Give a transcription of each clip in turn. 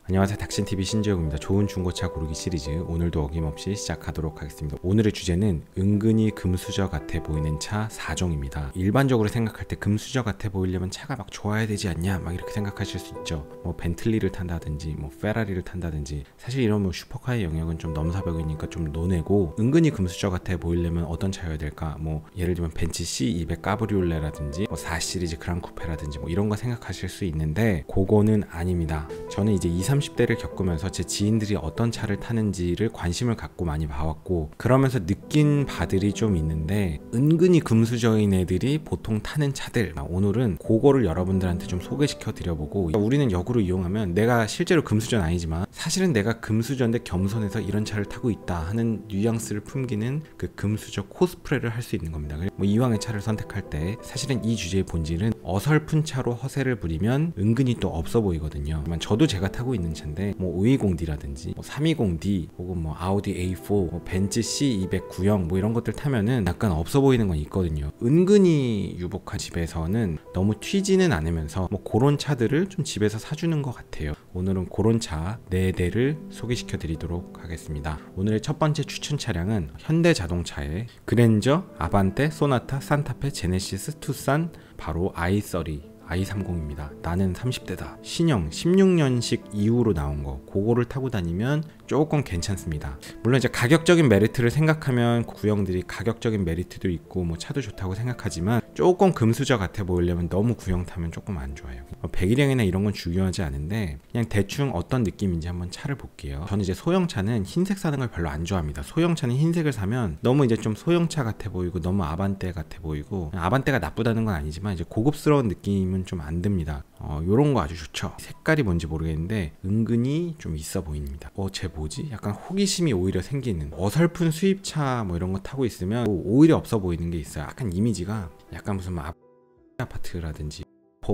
안녕하세요, 닥신TV 신재욱입니다. 좋은 중고차 고르기 시리즈 오늘도 어김없이 시작하도록 하겠습니다. 오늘의 주제는 은근히 금수저 같아 보이는 차 4종입니다. 일반적으로 생각할 때 금수저 같아 보이려면 차가 막 좋아야 되지 않냐 막 이렇게 생각하실 수 있죠. 뭐 벤틀리를 탄다든지 뭐 페라리를 탄다든지, 사실 이런 뭐 슈퍼카의 영역은 좀 넘사벽이니까 좀 논외고, 은근히 금수저 같아 보이려면 어떤 차여야 될까, 뭐 예를 들면 벤츠 C200 까브리올레라든지 뭐 4 시리즈 그랑 쿠페라든지 뭐 이런 거 생각하실 수 있는데, 그거는 아닙니다. 저는 이제 30대를 겪으면서 제 지인들이 어떤 차를 타는지를 관심을 갖고 많이 봐왔고, 그러면서 느낀 바들이 좀 있는데, 은근히 금수저인 애들이 보통 타는 차들, 오늘은 그거를 여러분들한테 좀 소개시켜 드려보고, 우리는 역으로 이용하면 내가 실제로 금수저는 아니지만 사실은 내가 금수저인데 겸손해서 이런 차를 타고 있다 하는 뉘앙스를 품기는 그 금수저 코스프레를 할 수 있는 겁니다. 뭐 이왕의 차를 선택할 때 사실은 이 주제의 본질은 어설픈 차로 허세를 부리면 은근히 또 없어 보이거든요. 저도 제가 타고 있는 차인데 뭐 520D라든지 뭐 320D 혹은 뭐 아우디 A4, 뭐 벤츠 C200 구형 뭐 이런 것들 타면은 약간 없어 보이는 건 있거든요. 은근히 유복한 집에서는 너무 튀지는 않으면서 뭐 그런 차들을 좀 집에서 사주는 것 같아요. 오늘은 그런 차 4대를 소개시켜 드리도록 하겠습니다. 오늘의 첫 번째 추천 차량은 현대자동차의 그랜저, 아반떼, 소나타, 산타페, 제네시스, 투싼, 바로 i30입니다. 나는 30대다. 신형 16년식 이후로 나온 거, 그거를 타고 다니면 조금 괜찮습니다. 물론 이제 가격적인 메리트를 생각하면 구형들이 가격적인 메리트도 있고 뭐 차도 좋다고 생각하지만, 조금 금수저 같아 보이려면 너무 구형 타면 조금 안 좋아요. 배기량이나 이런 건 중요하지 않은데 그냥 대충 어떤 느낌인지 한번 차를 볼게요. 저는 이제 소형차는 흰색 사는 걸 별로 안 좋아합니다. 소형차는 흰색을 사면 너무 이제 좀 소형차 같아 보이고 너무 아반떼 같아 보이고, 아반떼가 나쁘다는 건 아니지만 이제 고급스러운 느낌은 좀 안 듭니다. 요런 거 아주 좋죠. 색깔이 뭔지 모르겠는데 은근히 좀 있어 보입니다. 쟤 뭐지? 약간 호기심이 오히려 생기는, 어설픈 수입차 뭐 이런 거 타고 있으면 오히려 없어 보이는 게 있어요. 약간 이미지가 약간 무슨 아파트라든지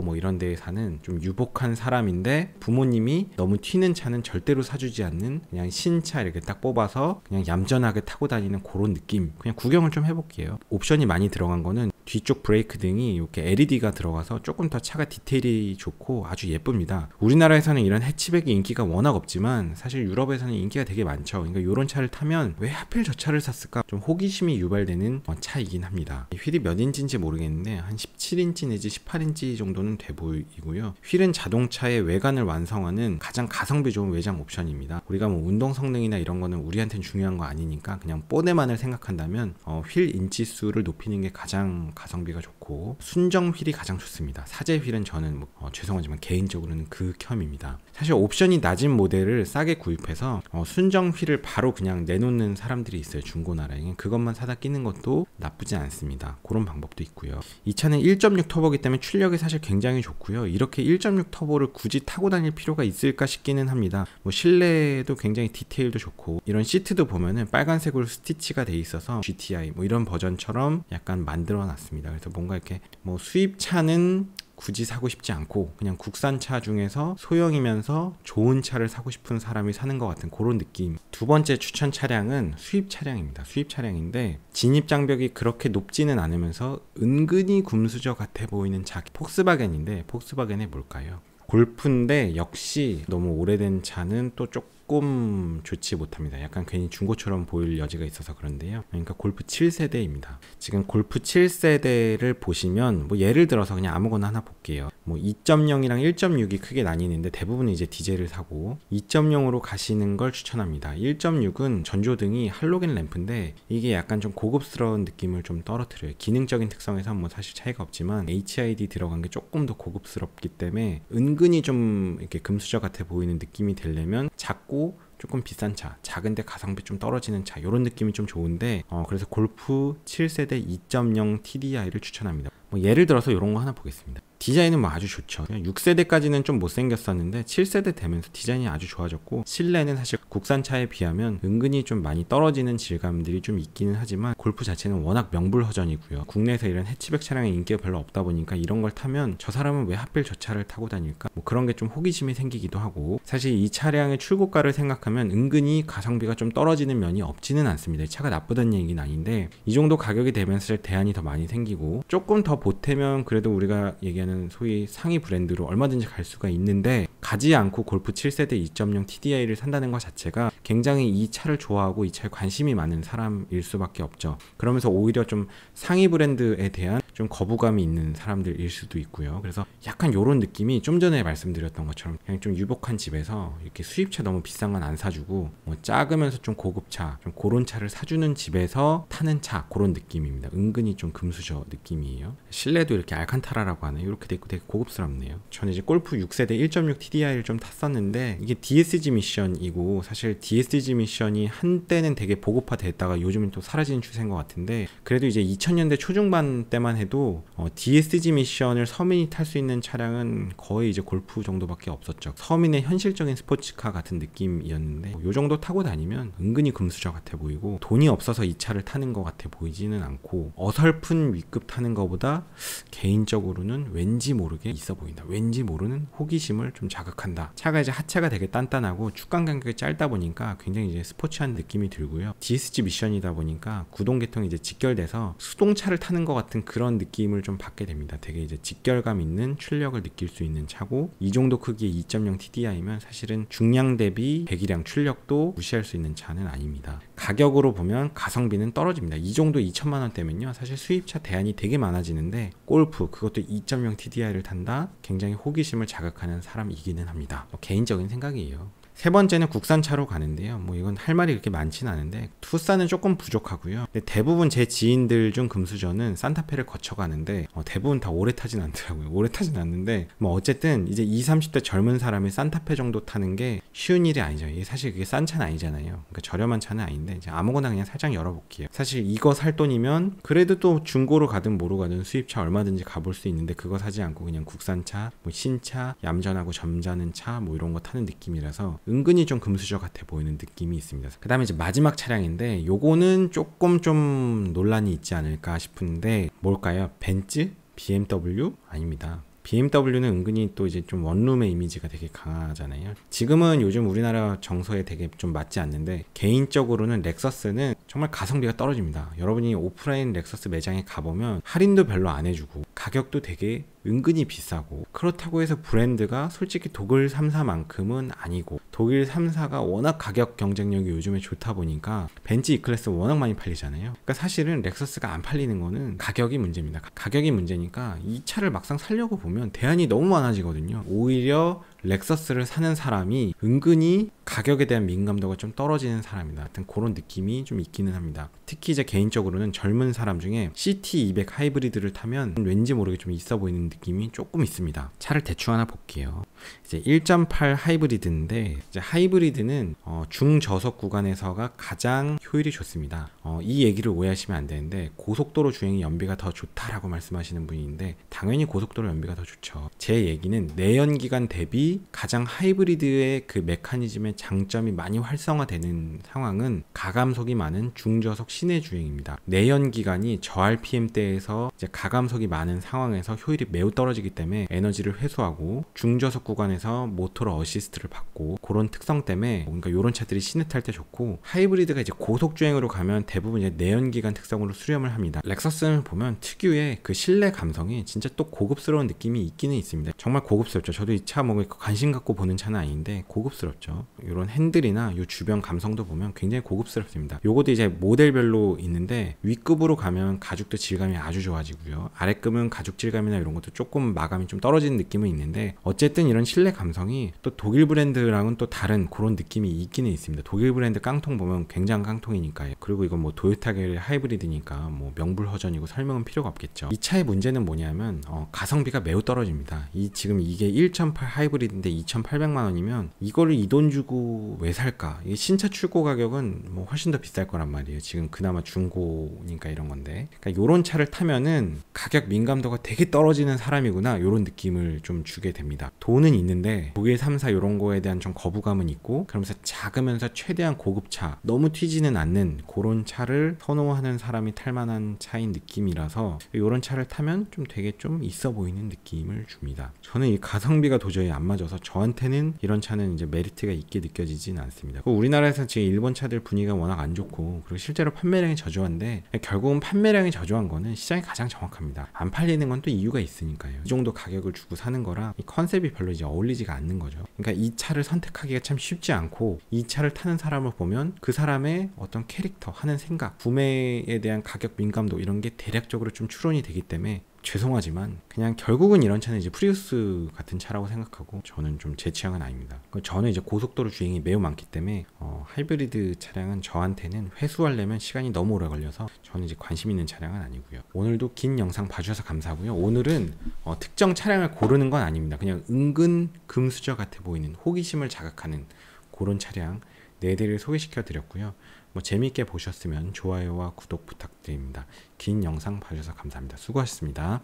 뭐 이런 데에 사는 좀 유복한 사람인데, 부모님이 너무 튀는 차는 절대로 사주지 않는 그냥 신차 이렇게 딱 뽑아서 그냥 얌전하게 타고 다니는 그런 느낌. 그냥 구경을 좀 해볼게요. 옵션이 많이 들어간 거는 뒤쪽 브레이크 등이 이렇게 LED가 들어가서 조금 더 차가 디테일이 좋고 아주 예쁩니다. 우리나라에서는 이런 해치백이 인기가 워낙 없지만 사실 유럽에서는 인기가 되게 많죠. 그러니까 이런 차를 타면 왜 하필 저 차를 샀을까, 좀 호기심이 유발되는 차이긴 합니다. 휠이 몇 인치인지 모르겠는데 한 17인치 내지 18인치 정도는 돼 보이고요. 휠은 자동차의 외관을 완성하는 가장 가성비 좋은 외장 옵션입니다. 우리가 뭐 운동 성능이나 이런 거는 우리한테는 중요한 거 아니니까 그냥 뽀대만을 생각한다면 휠 인치 수를 높이는 게 가장 가성비가 좋고, 순정 휠이 가장 좋습니다. 사제 휠은 저는 죄송하지만 개인적으로는 극혐입니다. 사실 옵션이 낮은 모델을 싸게 구입해서 순정 휠을 바로 그냥 내놓는 사람들이 있어요. 중고나라에. 그것만 사다 끼는 것도 나쁘지 않습니다. 그런 방법도 있고요. 이 차는 1.6 터보이기 때문에 출력이 사실 굉장히 좋고요. 이렇게 1.6 터보를 굳이 타고 다닐 필요가 있을까 싶기는 합니다. 뭐 실내도 굉장히 디테일도 좋고, 이런 시트도 보면은 빨간색으로 스티치가 돼 있어서 GTI 뭐 이런 버전처럼 약간 만들어 놨습니다. 그래서 뭔가 이렇게 뭐 수입차는 굳이 사고 싶지 않고 그냥 국산차 중에서 소형이면서 좋은 차를 사고 싶은 사람이 사는 것 같은 그런 느낌. 두 번째 추천 차량은 수입 차량입니다. 수입 차량인데 진입 장벽이 그렇게 높지는 않으면서 은근히 금수저 같아 보이는 차, 폭스바겐인데, 폭스바겐이 뭘까요? 골프인데 역시 너무 오래된 차는 또 조금 좋지 못합니다. 약간 괜히 중고처럼 보일 여지가 있어서 그런데요. 그러니까 골프 7세대입니다. 지금 골프 7세대를 보시면 뭐 예를 들어서 그냥 아무거나 하나 볼게요. 뭐 2.0이랑 1.6이 크게 나뉘는데 대부분은 이제 디젤을 사고 2.0으로 가시는 걸 추천합니다. 1.6은 전조등이 할로겐 램프인데 이게 약간 좀 고급스러운 느낌을 좀 떨어뜨려요. 기능적인 특성에서 뭐 사실 차이가 없지만 HID 들어간 게 조금 더 고급스럽기 때문에 은근히 좀 이렇게 금수저 같아 보이는 느낌이 되려면 작고 조금 비싼 차, 작은데 가성비 좀 떨어지는 차, 이런 느낌이 좀 좋은데 그래서 골프 7세대 2.0 TDI를 추천합니다. 뭐 예를 들어서 이런 거 하나 보겠습니다. 디자인은 뭐 아주 좋죠. 6세대까지는 좀 못생겼었는데 7세대 되면서 디자인이 아주 좋아졌고, 실내는 사실 국산차에 비하면 은근히 좀 많이 떨어지는 질감들이 좀 있기는 하지만 골프 자체는 워낙 명불허전이고요. 국내에서 이런 해치백 차량의 인기가 별로 없다 보니까 이런 걸 타면 저 사람은 왜 하필 저 차를 타고 다닐까, 뭐 그런 게 좀 호기심이 생기기도 하고, 사실 이 차량의 출고가를 생각하면 은근히 가성비가 좀 떨어지는 면이 없지는 않습니다. 이 차가 나쁘다는 얘기는 아닌데 이 정도 가격이 되면 사실 대안이 더 많이 생기고, 조금 더 보태면 그래도 우리가 얘기하는 소위 상위 브랜드로 얼마든지 갈 수가 있는데, 가지 않고 골프 7세대 2.0 TDI를 산다는 것 자체가 굉장히 이 차를 좋아하고 이 차에 관심이 많은 사람일 수밖에 없죠. 그러면서 오히려 좀 상위 브랜드에 대한 좀 거부감이 있는 사람들일 수도 있고요. 그래서 약간 요런 느낌이 좀 전에 말씀드렸던 것처럼 그냥 좀 유복한 집에서 이렇게 수입차 너무 비싼 건 안 사주고 뭐 작으면서 좀 고급차, 좀 그런 차를 사주는 집에서 타는 차, 그런 느낌입니다. 은근히 좀 금수저 느낌이에요. 실내도 이렇게 알칸타라라고 하네요. 이렇게 돼 있고 되게 고급스럽네요. 저는 이제 골프 6세대 1.6 TDI를 좀 탔었는데 이게 DSG 미션이고, 사실 DSG 미션이 한때는 되게 보급화됐다가 요즘은 또 사라지는 추세인 것 같은데, 그래도 이제 2000년대 초중반 때만 해도 DSG 미션을 서민이 탈 수 있는 차량은 거의 이제 골프 정도밖에 없었죠. 서민의 현실적인 스포츠카 같은 느낌이었는데 요 정도 타고 다니면 은근히 금수저 같아 보이고, 돈이 없어서 이 차를 타는 것 같아 보이지는 않고, 어설픈 위급 타는 것보다 개인적으로는 왠지 모르게 있어 보인다, 왠지 모르는 호기심을 좀 자극한다. 차가 이제 하체가 되게 단단하고 축간 간격이 짧다 보니까 굉장히 이제 스포츠한 느낌이 들고요. DSG 미션이다 보니까 구동 계통이 이제 직결돼서 수동차를 타는 것 같은 그런 느낌을 좀 받게 됩니다. 되게 이제 직결감 있는 출력을 느낄 수 있는 차고, 이 정도 크기의 2.0 TDI면 사실은 중량 대비 배기량 출력도 무시할 수 있는 차는 아닙니다. 가격으로 보면 가성비는 떨어집니다. 이 정도 2천만 원대면요, 사실 수입차 대안이 되게 많아지는데 골프, 그것도 2.0 TDI를 탄다? 굉장히 호기심을 자극하는 사람이기는 합니다. 개인적인 생각이에요. 세 번째는 국산차로 가는데요. 뭐 이건 할 말이 그렇게 많지는 않은데 투싼은 조금 부족하고요. 근데 대부분 제 지인들 중 금수저는 산타페를 거쳐가는데 대부분 다 오래 타진 않더라고요. 오래 타진 않는데 뭐 어쨌든 이제 20, 30대 젊은 사람이 산타페 정도 타는 게 쉬운 일이 아니죠. 이게 사실 그게 싼 차는 아니잖아요. 그러니까 저렴한 차는 아닌데 이제 아무거나 그냥 살짝 열어볼게요. 사실 이거 살 돈이면 그래도 또 중고로 가든 뭐로 가든 수입차 얼마든지 가볼 수 있는데, 그거 사지 않고 그냥 국산차, 뭐 신차, 얌전하고 점잖은 차 뭐 이런 거 타는 느낌이라서 은근히 좀 금수저 같아 보이는 느낌이 있습니다. 그 다음에 이제 마지막 차량인데 요거는 조금 좀 논란이 있지 않을까 싶은데 뭘까요? 벤츠? BMW? 아닙니다. BMW는 은근히 또 이제 좀 원룸의 이미지가 되게 강하잖아요. 지금은 요즘 우리나라 정서에 되게 좀 맞지 않는데, 개인적으로는 렉서스는 정말 가성비가 떨어집니다. 여러분이 오프라인 렉서스 매장에 가보면 할인도 별로 안 해주고 가격도 되게 은근히 비싸고, 그렇다고 해서 브랜드가 솔직히 독일 3사만큼은 아니고, 독일 3사가 워낙 가격 경쟁력이 요즘에 좋다 보니까 벤츠 E클래스 워낙 많이 팔리잖아요. 그러니까 사실은 렉서스가 안 팔리는 거는 가격이 문제입니다. 가격이 문제니까 이 차를 막상 살려고 보면 대안이 너무 많아지거든요. 오히려 렉서스를 사는 사람이 은근히 가격에 대한 민감도가 좀 떨어지는 사람이다 같은 그런 느낌이 좀 있기는 합니다. 특히 이제 개인적으로는 젊은 사람 중에 CT200 하이브리드를 타면 왠지 모르게 좀 있어 보이는 느낌이 조금 있습니다. 차를 대충 하나 볼게요. 이제 1.8 하이브리드인데, 이제 하이브리드는 중저속 구간에서가 가장 효율이 좋습니다. 이 얘기를 오해하시면 안 되는데, 고속도로 주행의 연비가 더 좋다라고 말씀하시는 분인데 당연히 고속도로 연비가 더 좋죠. 제 얘기는 내연기관 대비 가장 하이브리드의 그 메커니즘의 장점이 많이 활성화되는 상황은 가감속이 많은 중저속 시내 주행입니다. 내연기관이 저 RPM대에서 이제 가감속이 많은 상황에서 효율이 매우 떨어지기 때문에 에너지를 회수하고, 중저속 구간에서 모터로 어시스트를 받고, 그런 특성 때문에 그러니까 이런 차들이 시내 탈 때 좋고, 하이브리드가 이제 고속 주행으로 가면 대부분 이제 내연기관 특성으로 수렴을 합니다. 렉서스를 보면 특유의 그 실내 감성이 진짜 또 고급스러운 느낌이 있기는 있습니다. 정말 고급스럽죠. 저도 이 차 뭐 관심 갖고 보는 차는 아닌데 고급스럽죠. 이런 핸들이나 이 주변 감성도 보면 굉장히 고급스럽습니다. 요것도 이제 모델별로 있는데, 위급으로 가면 가죽도 질감이 아주 좋아지고요, 아래급은 가죽 질감이나 이런 것도 조금 마감이 좀 떨어지는 느낌은 있는데, 어쨌든 이런 실내 감성이 또 독일 브랜드랑은 또 다른 그런 느낌이 있기는 있습니다. 독일 브랜드 깡통 보면 굉장한 깡통이니까요. 그리고 이건 뭐 도요타 계열의 하이브리드니까 뭐 명불허전이고 설명은 필요가 없겠죠. 이 차의 문제는 뭐냐면 가성비가 매우 떨어집니다. 지금 이게 1.8 하이브리드인데 2,800만 원이면 이거를 이 돈 주고 왜 살까? 이게 신차 출고 가격은 뭐 훨씬 더 비쌀 거란 말이에요. 지금 그나마 중고니까 이런 건데, 그러니까 요런 차를 타면은 가격 민감도가 되게 떨어지는 사람이구나, 요런 느낌을 좀 주게 됩니다. 돈은 있는데 독일 3사 요런 거에 대한 좀 거부감은 있고, 그러면서 작으면서 최대한 고급차, 너무 튀지는 않는 그런 차를 선호하는 사람이 탈 만한 차인 느낌이라서 요런 차를 타면 좀 되게 좀 있어 보이는 느낌을 줍니다. 저는 이 가성비가 도저히 안 맞아서 저한테는 이런 차는 이제 메리트가 있게 느껴지진 않습니다. 우리나라에서 지금 일본 차들 분위기가 워낙 안 좋고, 그리고 실제로 판매량이 저조한데, 결국은 판매량이 저조한 거는 시장이 가장 정확합니다. 안 팔리는 건 또 이유가 있으니까. 있으니까요. 이 정도 가격을 주고 사는 거랑 이 컨셉이 별로 이제 어울리지가 않는 거죠. 그러니까 이 차를 선택하기가 참 쉽지 않고, 이 차를 타는 사람을 보면 그 사람의 어떤 캐릭터, 하는 생각, 구매에 대한 가격 민감도 이런 게 대략적으로 좀 추론이 되기 때문에 죄송하지만 그냥 결국은 이런 차는 이제 프리우스 같은 차라고 생각하고, 저는 좀 제 취향은 아닙니다. 저는 이제 고속도로 주행이 매우 많기 때문에 하이브리드 차량은 저한테는 회수하려면 시간이 너무 오래 걸려서 저는 이제 관심 있는 차량은 아니고요. 오늘도 긴 영상 봐주셔서 감사하고요. 오늘은 특정 차량을 고르는 건 아닙니다. 그냥 은근 금수저 같아 보이는, 호기심을 자극하는 그런 차량 4대를 소개시켜 드렸고요. 재미있게 보셨으면 좋아요와 구독 부탁드립니다. 긴 영상 봐주셔서 감사합니다. 수고하셨습니다.